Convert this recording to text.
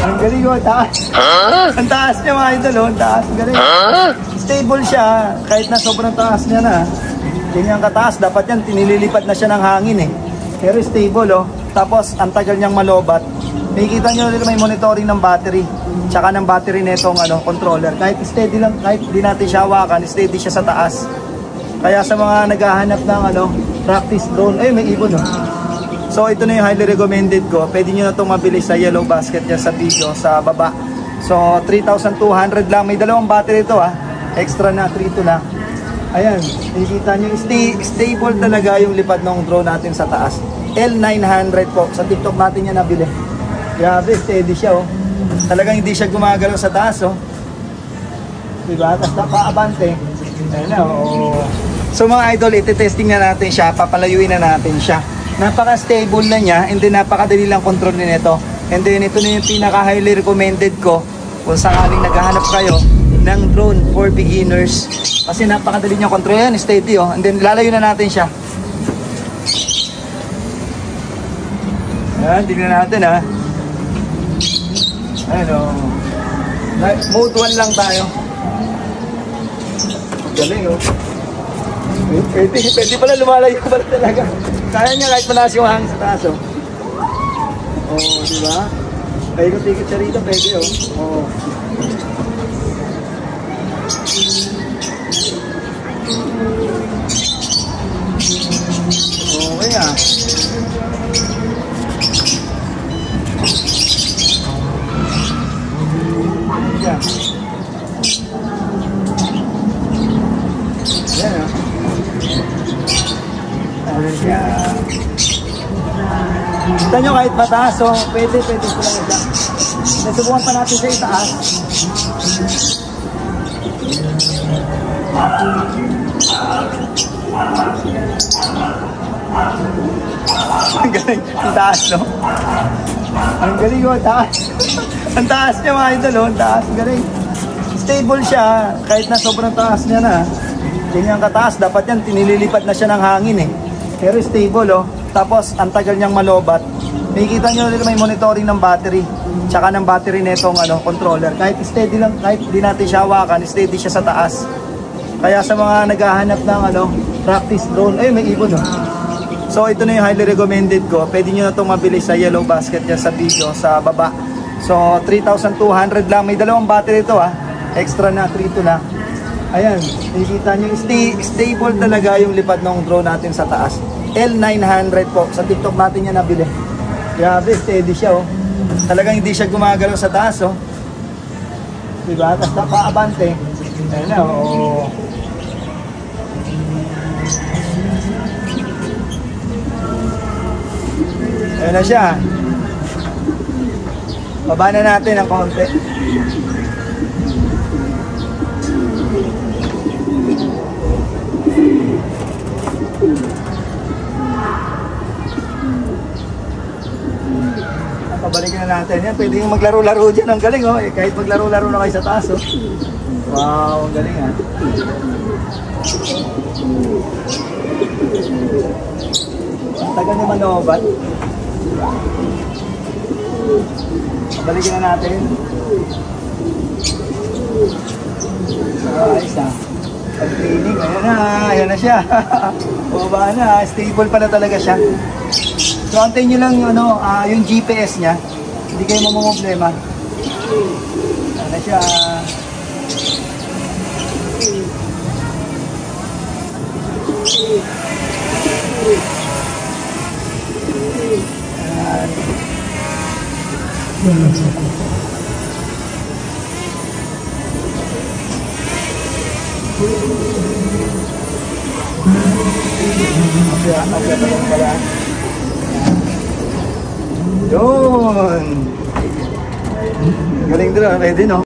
Ang galing oh, taas. Ang taas niya mga idol oh, ang taas. Ang galing. Stable siya, kahit na sobrang taas niya na. Ganyan kataas, dapat yan, tinililipad na siya ng hangin eh. Pero stable oh. Tapos, ang tagal niyang malobat. Nakikita nyo rin may monitoring ng battery. Tsaka ng battery netong controller. Kahit steady lang, kahit di natin siya hawakan, steady siya sa taas. Kaya sa mga naghahanap ng practice drone, ay may ibon oh. So ito na yung highly recommended ko. Pwede nyo na itong mabili sa Yellow Basket dyan sa video, sa baba. So 3,200 lang. May dalawang battery ito ah. Extra na, 3.2 na. Ayan, nakikita nyo, stable talaga yung lipad ng drone natin sa taas. L900 po. Sa TikTok natin yan nabili. Grabe, steady siya oh. Talagang hindi siya gumagalaw sa taas oh. Diba? Tapos napaabante. Ayan na oh. So mga idol, iti-testing na natin siya. Papalayuin na natin siya. Napaka-stable na niya. And then napakadali lang control nito. And then ito na yung pinaka-highly recommended ko kung sakaling naghahanap kayo ng drone for beginners. Kasi napakadali niya control yan. Steady oh. And then lalayo na natin siya. Ayan, tignan natin ha. Ayan o. Mode 1 lang tayo. Galing o. Pwede pala lumalayo pala talaga. Kaya niya kahit malakas yung hangin sa taas o. O, diba? Paikot-ikot siya rito, pwede o. O. Okay ah. Yeah. Ayan o. Ayan. Kita nyo kahit mataas so pwede po lang ito. Nasubukan pa natin siya itaas. Ang galing, ang taas no? Ang galing oh, taas. Ang taas niya mga idol oh, ang taas, ang galing. Stable siya, kahit na sobrang taas niya na. Ganyan kataas, dapat yan, tinililipad na siya ng hangin eh. Pero stable oh. Tapos, ang tagal niyang malobat. Nakikita nyo rin may monitoring ng battery. Tsaka ng battery netong controller. Kahit steady lang, kahit di natin siya hawakan, steady siya sa taas. Kaya sa mga naghahanap ng practice drone, ay may ibon oh. So ito na yung highly recommended ko. Pwede nyo na itong mabili sa Yellow Basket dyan sa video, sa baba. So 3,200 lang. May dalawang battery ito ah. Extra na, 3.2 na. Ayan, nakikita nyo, stable talaga yung lipad ng drone natin sa taas. L900 po. Sa TikTok natin yan nabili. Grabe, steady siya oh. Talagang hindi siya gumagalaw sa taas oh. Diba? Tapos napaabante. Ayan na oh. Ayan na siya. Baba na natin ang konti. Pabalikin na natin yan. Pwede yung maglaro-laro dyan. Ang galing oh. Kahit maglaro-laro na kayo sa taas oh. Wow, ang galing ah. Ang tagal naman noobat. Pabalikin na natin. Ayos ah. Pag-training, ayan na siya. Baba na, stable pala talaga siya. So antayin nyo lang yung GPS nya. Hindi kayo mamumblema. Ayan na siya. Yun. Galing din, ready no?